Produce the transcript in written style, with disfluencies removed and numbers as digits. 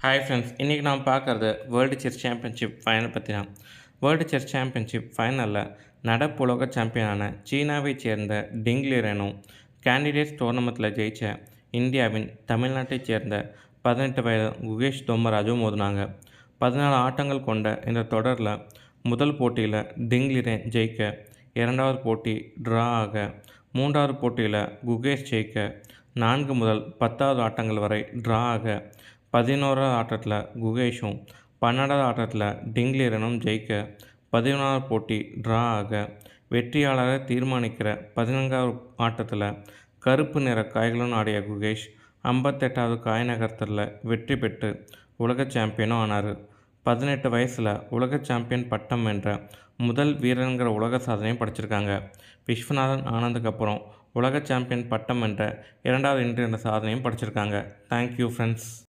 Hi friends, இன்றைக்கி நாம் பார்க்குறது வேர்ல்டு செஸ் சாம்பியன்ஷிப் ஃபைனல் பற்றி தான். வேர்ல்டு செஸ் சாம்பியன்ஷிப் ஃபைனலில் நடப்பு உலக சாம்பியனான சீனாவைச் சேர்ந்த டிங் லிரெனும் கேண்டிடேட்ஸ் டோர்னமெண்ட்டில் ஜெயித்த இந்தியாவின் தமிழ்நாட்டைச் சேர்ந்த 18 வயது குகேஷ் தோமராஜும் மோதினாங்க. 14 ஆட்டங்கள் கொண்ட இந்த தொடரில் முதல் போட்டியில் டிங் லிரென் ஜெயிக்க, இரண்டாவது போட்டி ட்ரா ஆக, மூன்றாவது போட்டியில் குகேஷ் ஜெயிக்க, 4 முதல் 10வது ஆட்டங்கள் வரை ட்ரா ஆக, 11வது ஆட்டத்தில் குகேஷும் 12வது ஆட்டத்தில் டிங் லிரெனும் ஜெயிக்க, 11வது போட்டி ட்ரா ஆக, வெற்றியாளரை தீர்மானிக்கிற 14வது ஆட்டத்தில் கருப்பு நிற காய்களுடன் ஆடிய குகேஷ் 58வது காய் நகர்த்தலில் வெற்றி பெற்று உலக சாம்பியனும் ஆனார். 18 வயசில் உலக சாம்பியன் பட்டம் வென்ற முதல் வீரருங்கிற உலக சாதனையும் படைச்சிருக்காங்க. விஸ்வநாதன் ஆனந்துக்கு அப்புறம் உலக சாம்பியன் பட்டம் வென்ற இரண்டாவது இந்தியர் என்ற சாதனையும் படைச்சிருக்காங்க. Thank you friends.